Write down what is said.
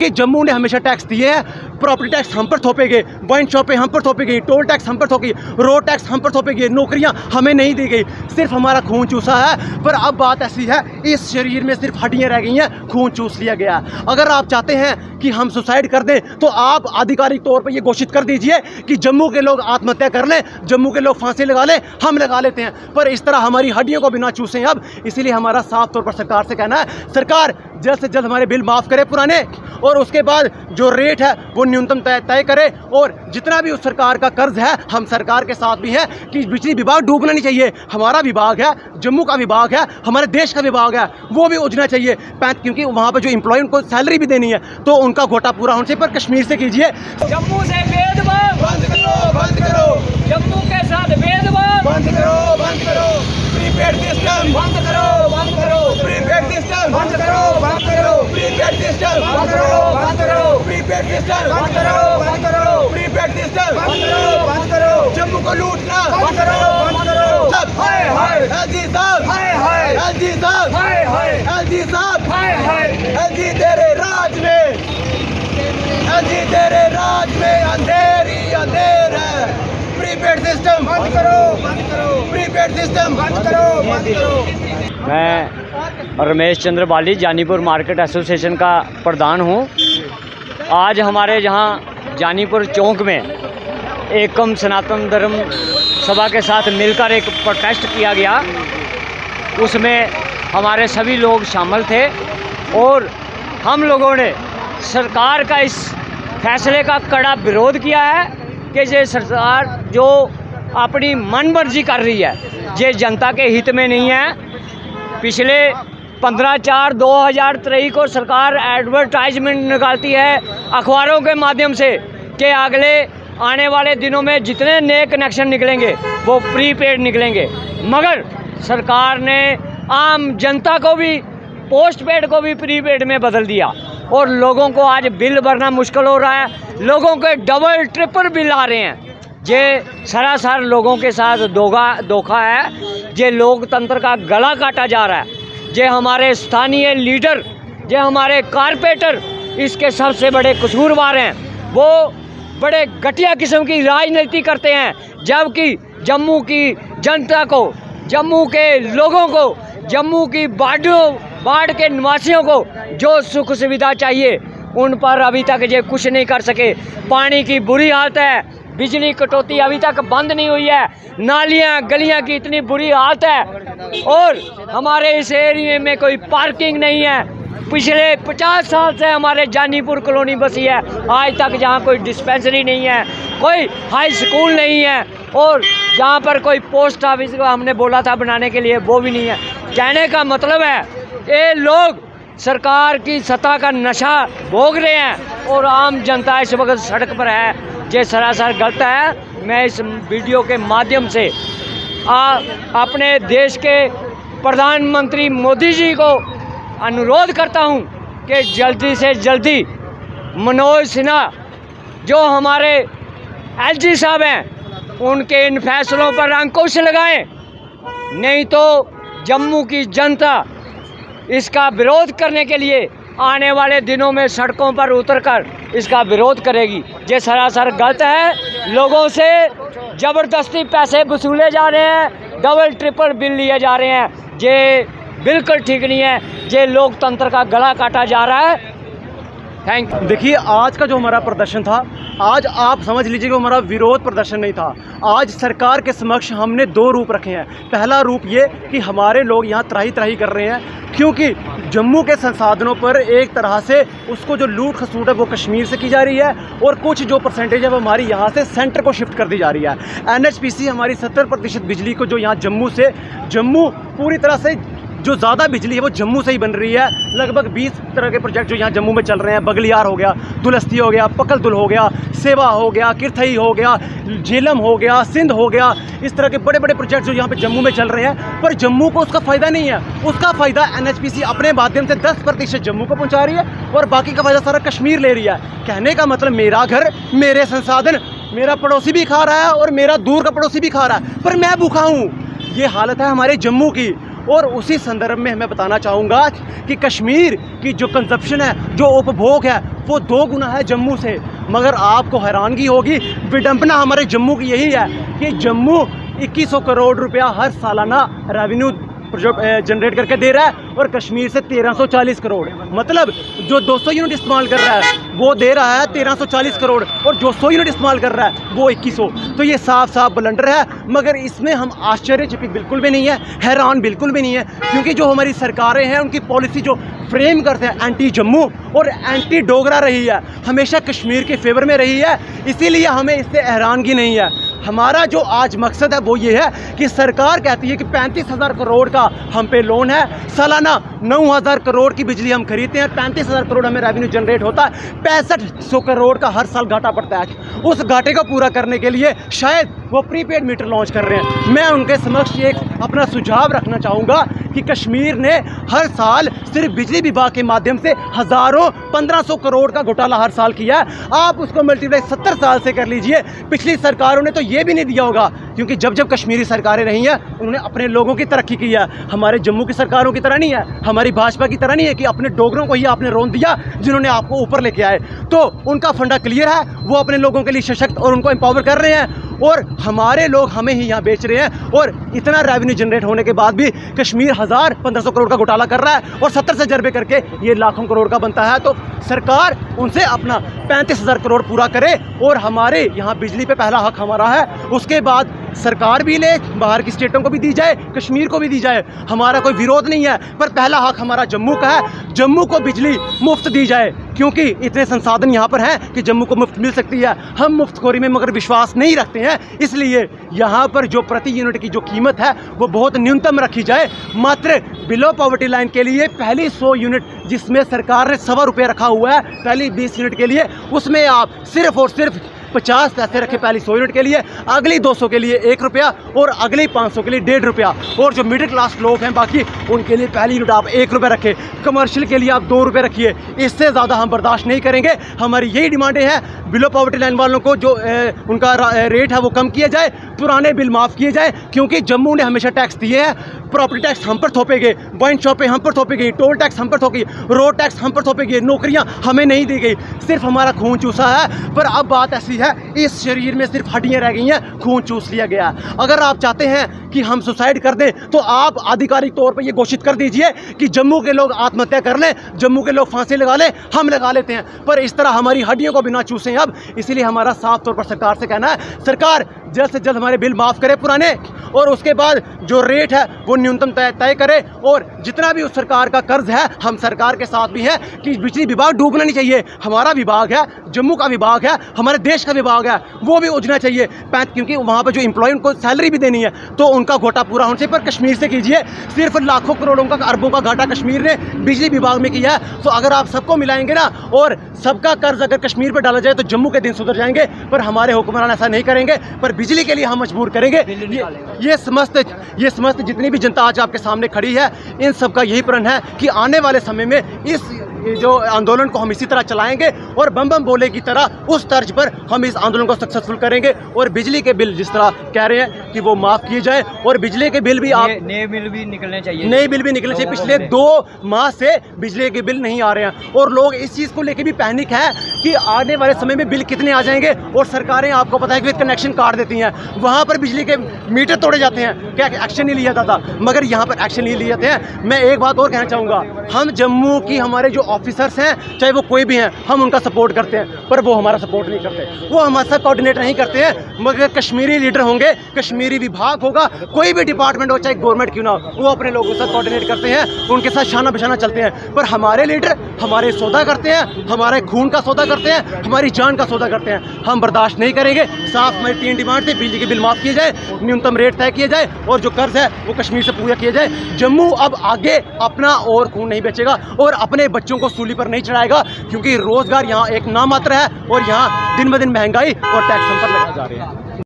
कि जम्मू ने हमेशा टैक्स दिए हैं, प्रॉपर्टी टैक्स हम पर थोपेगे, वाइन शॉप पे हम पर थोपेगी, टोल टैक्स हम पर थोपेगी, रोड टैक्स हम पर थोपेगी, नौकरियां हमें नहीं दी गई, सिर्फ हमारा खून चूसा है। पर अब बात ऐसी है, इस शरीर में सिर्फ हड्डियां रह गई हैं, खून चूस लिया गया है। अगर आप चाहते हैं कि हम सुसाइड कर दें तो आप आधिकारिक तौर पर यह घोषित कर दीजिए कि जम्मू के लोग आत्महत्या कर लें, जम्मू के लोग फांसी लगा लें, हम लगा लेते हैं। पर इस तरह हमारी हड्डियों को भी ना चूसें अब। इसीलिए हमारा साफ तौर पर सरकार से कहना है, सरकार जल्द से जल्द हमारे बिल माफ़ करे पुराने, और उसके बाद जो रेट है वो न्यूनतम तय करे। और जितना भी उस सरकार का कर्ज है, हम सरकार के साथ भी हैं कि बिजली विभाग डूबना नहीं चाहिए। हमारा विभाग है, जम्मू का विभाग है, हमारे देश का विभाग है, वो भी उजना चाहिए, क्योंकि वहाँ पर जो एम्प्लॉय उनको सैलरी भी देनी है, तो उनका घोटा पूरा होने चाहिए। पर कश्मीर से कीजिए, जम्मू से भेदभाव बंद करो, बंद करो, जम्मू के साथ भेदभाव बंद करो, बंद करो, प्रीपेड सिस्टम बंद करो, बंद करो, प्रीपेड सिस्टम बंद करो, बंद करो, प्रीपेड सिस्टम बंद करो, बंद करो, प्रीपेड सिस्टम बंद करो, बंद करो, प्रीपेड सिस्टम बंद करो, बंद करो, जम्मू को लूटना बंद करो, बंद करो। सब। हाय हाय एलजी साहब, हाय हाय एलजी साहब, हाय हाय एलजी साहब, हाय हाय एलजी तेरे राज में, एलजी तेरे राज में अंधेरी अंधेर है। प्रीपेड सिस्टम बंद करो, बंद करो, प्रीपेड सिस्टम बंद करो, बंद करो। मैं रमेश चंद्र बाली जानीपुर मार्केट एसोसिएशन का प्रधान हूँ। आज हमारे यहाँ जानीपुर चौक में एकम सनातन धर्म सभा के साथ मिलकर एक प्रोटेस्ट किया गया। उसमें हमारे सभी लोग शामिल थे और हम लोगों ने सरकार का इस फैसले का कड़ा विरोध किया है कि ये सरकार जो अपनी मनमर्जी कर रही है, ये जनता के हित में नहीं है। पिछले 15/4/2023 को सरकार एडवर्टाइजमेंट निकालती है अखबारों के माध्यम से कि अगले आने वाले दिनों में जितने नए कनेक्शन निकलेंगे वो प्रीपेड निकलेंगे, मगर सरकार ने आम जनता को भी पोस्टपेड को भी प्रीपेड में बदल दिया और लोगों को आज बिल भरना मुश्किल हो रहा है। लोगों के डबल ट्रिपल बिल आ रहे हैं। ये सरासर लोगों के साथ धोखा है। ये लोकतंत्र का गला काटा जा रहा है। ये हमारे स्थानीय लीडर, ये हमारे कारपोरेटर इसके सबसे बड़े कसूरवार हैं। वो बड़े घटिया किस्म की राजनीति करते हैं, जबकि जम्मू की जनता को, जम्मू के लोगों को, जम्मू की बाढ़ के निवासियों को जो सुख सुविधा चाहिए उन पर अभी तक ये कुछ नहीं कर सके। पानी की बुरी हालत है, बिजली कटौती अभी तक बंद नहीं हुई है, नालियाँ गलियाँ की इतनी बुरी हालत है और हमारे इस एरिया में कोई पार्किंग नहीं है। पिछले 50 साल से हमारे जानीपुर कॉलोनी बसी है, आज तक जहाँ कोई डिस्पेंसरी नहीं है, कोई हाई स्कूल नहीं है और जहाँ पर कोई पोस्ट ऑफिस को हमने बोला था बनाने के लिए वो भी नहीं है। कहने का मतलब है ये लोग सरकार की सत्ता का नशा भोग रहे हैं और आम जनता इस वक्त सड़क पर है। ये सरासर गलत है। मैं इस वीडियो के माध्यम से अपने देश के प्रधानमंत्री मोदी जी को अनुरोध करता हूं कि जल्दी से जल्दी मनोज सिन्हा जो हमारे एलजी साहब हैं उनके इन फैसलों पर अंकुश लगाएं, नहीं तो जम्मू की जनता इसका विरोध करने के लिए आने वाले दिनों में सड़कों पर उतरकर इसका विरोध करेगी। ये सरासर गलत है। लोगों से ज़बरदस्ती पैसे वसूले जा रहे हैं, डबल ट्रिपल बिल लिए जा रहे हैं। ये बिल्कुल ठीक नहीं है। ये लोकतंत्र का गला काटा जा रहा है। Thank you. देखिए, आज का जो हमारा प्रदर्शन था, आज आप समझ लीजिए कि हमारा विरोध प्रदर्शन नहीं था। आज सरकार के समक्ष हमने दो रूप रखे हैं। पहला रूप ये कि हमारे लोग यहाँ त्राही त्राही कर रहे हैं क्योंकि जम्मू के संसाधनों पर एक तरह से उसको जो लूट खसूट है वो कश्मीर से की जा रही है और कुछ जो परसेंटेज है वो हमारी यहाँ से सेंटर को शिफ्ट कर दी जा रही है। NHPC हमारी 70% बिजली को जो यहाँ जम्मू पूरी तरह से जो ज़्यादा बिजली है वो जम्मू से ही बन रही है। लगभग 20 तरह के प्रोजेक्ट जो यहाँ जम्मू में चल रहे हैं, बगलियार हो गया, दुलस्ती हो गया, पकलदुल हो गया, सेवा हो गया, किरथई हो गया, झेलम हो गया, सिंध हो गया, इस तरह के बड़े बड़े प्रोजेक्ट जो यहाँ पे जम्मू में चल रहे हैं। पर जम्मू को उसका फ़ायदा नहीं है। उसका फ़ायदा NHPC अपने माध्यम से 10% जम्मू को पहुँचा रही है और बाकी का फ़ायदा सारा कश्मीर ले रही है। कहने का मतलब मेरा घर, मेरे संसाधन, मेरा पड़ोसी भी खा रहा है और मेरा दूर का पड़ोसी भी खा रहा है, पर मैं भूखा हूँ। ये हालत है हमारे जम्मू की। और उसी संदर्भ में मैं बताना चाहूँगा कि कश्मीर की जो कंजप्शन है, जो उपभोग है, वो 2 गुना है जम्मू से। मगर आपको हैरानगी होगी, विडंबना हमारे जम्मू की यही है कि जम्मू 2100 करोड़ रुपया हर सालाना रेवेन्यू जनरेट करके दे रहा है और कश्मीर से 1340 करोड़, मतलब जो 200 यूनिट इस्तेमाल कर रहा है वो दे रहा है 1340 करोड़ और जो 100 यूनिट इस्तेमाल कर रहा है वो 2100। तो ये साफ साफ ब्लंडर है। मगर इसमें हम आश्चर्यचकित बिल्कुल भी नहीं है, हैरान बिल्कुल भी नहीं है, क्योंकि जो हमारी सरकारें हैं उनकी पॉलिसी जो फ्रेम करते हैं एंटी जम्मू और एंटी डोगरा रही है, हमेशा कश्मीर के फेवर में रही है। इसीलिए हमें इससे हैरानगी नहीं है। हमारा जो आज मकसद है वो ये है कि सरकार कहती है कि 35,000 करोड़ का हम पे लोन है, सालाना 9,000 करोड़ की बिजली हम खरीदते हैं, 35,000 करोड़ हमें रेवेन्यू जनरेट होता है, 6500 करोड़ का हर साल घाटा पड़ता है। उस घाटे को पूरा करने के लिए शायद वो प्रीपेड मीटर लॉन्च कर रहे हैं। मैं उनके समक्ष एक अपना सुझाव रखना चाहूँगा कि कश्मीर ने हर साल सिर्फ बिजली विभाग के माध्यम से हज़ारों 1500 करोड़ का घोटाला हर साल किया है। आप उसको मल्टीप्लाई 70 साल से कर लीजिए, पिछली सरकारों ने तो ये भी नहीं दिया होगा, क्योंकि जब जब कश्मीरी सरकारें रही हैं उन्होंने अपने लोगों की तरक्की की है। हमारे जम्मू की सरकारों की तरह नहीं है, हमारी भाजपा की तरह नहीं है कि अपने डोगरों को ही आपने रोन दिया जिन्होंने आपको ऊपर लेके आए। तो उनका फंडा क्लियर है, वो अपने लोगों के लिए सशक्त और उनको एम्पावर कर रहे हैं और हमारे लोग हमें ही यहाँ बेच रहे हैं। और इतना रेवेन्यू जनरेट होने के बाद भी कश्मीर 1500 करोड़ का घोटाला कर रहा है और 70 से जरबे करके ये लाखों करोड़ का बनता है। तो सरकार उनसे अपना 35,000 करोड़ पूरा करे और हमारे यहाँ बिजली पे पहला हक हमारा है, उसके बाद सरकार भी ले, बाहर की स्टेटों को भी दी जाए, कश्मीर को भी दी जाए, हमारा कोई विरोध नहीं है। पर पहला हक हमारा जम्मू का है, जम्मू को बिजली मुफ्त दी जाए, क्योंकि इतने संसाधन यहाँ पर हैं कि जम्मू को मुफ्त मिल सकती है। हम मुफ्तखोरी में मगर विश्वास नहीं रखते हैं, इसलिए यहाँ पर जो प्रति यूनिट की जो कीमत है वो बहुत न्यूनतम रखी जाए। मात्र बिलो पॉवर्टी लाइन के लिए पहली 100 यूनिट जिसमें सरकार ने ₹1.25 रखा हुआ है, पहली 20 यूनिट के लिए, उसमें आप सिर्फ और सिर्फ 50 पैसे रखे पहली 100 यूनिट के लिए, अगली 200 के लिए ₹1 और अगली 500 के लिए ₹1.5। और जो मिडिल क्लास लोग हैं बाकी उनके लिए पहली यूनिट आप ₹1 रखें, कमर्शियल के लिए आप ₹2 रखिए। इससे ज़्यादा हम बर्दाश्त नहीं करेंगे। हमारी यही डिमांडें हैं, बिलो पॉवर्टी लाइन वालों को जो उनका रेट है वो कम किया जाए, पुराने बिल माफ़ किए जाए, क्योंकि जम्मू ने हमेशा टैक्स दिए हैं। प्रॉपर्टी टैक्स हम पर थोपे गए, वाइन शॉप पे हम पर थोपी गई, टोल टैक्स हम पर थोपी, रोड टैक्स हम पर थोपे गए, नौकरियां हमें नहीं दी गई, सिर्फ हमारा खून चूसा है। पर अब बात ऐसी है, इस शरीर में सिर्फ हड्डियां रह गई हैं, खून चूस लिया गया है। अगर आप चाहते हैं कि हम सुसाइड कर दें तो आप आधिकारिक तौर पर यह घोषित कर दीजिए कि जम्मू के लोग आत्महत्या कर लें, जम्मू के लोग फांसी लगा लें, हम लगा लेते हैं। पर इस तरह हमारी हड्डियों को बिना चूसें अब। इसीलिए हमारा साफ तौर पर सरकार से कहना है, सरकार जल्द से जल्द हमारे बिल माफ़ करे पुराने, और उसके बाद जो रेट है वो न्यूनतम तय करे। और जितना भी उस सरकार का कर्ज है, हम सरकार के साथ भी हैं कि बिजली विभाग डूबना नहीं चाहिए। हमारा विभाग है, जम्मू का विभाग है, हमारे देश का विभाग है, वो भी उजना चाहिए, क्योंकि वहाँ पर जो एम्प्लॉय उनको सैलरी भी देनी है, तो उनका घाटा पूरा होना चाहिए। पर कश्मीर से कीजिए, सिर्फ लाखों करोड़ों का, अरबों का घाटा कश्मीर ने बिजली विभाग में किया है। तो अगर आप सबको मिलाएंगे ना और सबका कर्ज अगर कश्मीर पर डाला जाए तो जम्मू के दिन सुधर जाएंगे। पर हमारे हुक्मरान ऐसा नहीं करेंगे, पर बिजली के लिए हम मजबूर करेंगे। ये समस्त जितनी भी जनता आज आपके सामने खड़ी है, इन सब का यही प्रण है कि आने वाले समय में इस जो आंदोलन को हम इसी तरह चलाएंगे और बम बम बोले की तरह उस तर्ज पर हम इस आंदोलन को सक्सेसफुल करेंगे। और बिजली के बिल जिस तरह कह रहे हैं कि वो माफ़ किए जाए, और बिजली के बिल भी आप नए बिल भी निकलने चाहिए, नए बिल भी निकलने चाहिए। पिछले 2 माह से बिजली के बिल नहीं आ रहे हैं और लोग इस चीज़ को लेकर भी पैनिक है कि आने वाले समय में बिल कितने आ जाएंगे। और सरकारें आपको पता है कि कनेक्शन काट देती हैं, वहाँ पर बिजली के मीटर तोड़े जाते हैं, क्या एक्शन नहीं लिया जाता, मगर यहाँ पर एक्शन नहीं लिए जाते हैं। मैं एक बात और कहना चाहूँगा, हम जम्मू की हमारे जो ऑफिसर्स हैं, चाहे वो कोई भी हैं, हम उनका सपोर्ट करते हैं, पर वो हमारा सपोर्ट नहीं करते, वो हमारे साथ कोऑर्डिनेट नहीं करते हैं। मगर कश्मीरी लीडर होंगे, कश्मीरी विभाग होगा, कोई भी डिपार्टमेंट हो, चाहे गवर्नमेंट क्यों ना हो, वो अपने लोगों के साथ कोऑर्डिनेट करते हैं, उनके साथ शाना बशाना चलते हैं। पर हमारे लीडर हमारे सौदा करते हैं, हमारे खून का सौदा करते हैं, हमारी जान का सौदा करते हैं। हम बर्दाश्त नहीं करेंगे। साफ हमारी 3 डिमांड थी, बिजली के बिल माफ़ किए जाए, न्यूनतम रेट तय किए जाए, और जो कर्ज है वो कश्मीर से पूरा किया जाए। जम्मू अब आगे अपना और खून नहीं बेचेगा और अपने बच्चों को सूली पर नहीं चढ़ाएगा, क्योंकि रोजगार यहाँ एक नामात्र है और यहाँ दिन ब दिन महंगाई और टैक्स हम पर लगाए जा रहे हैं।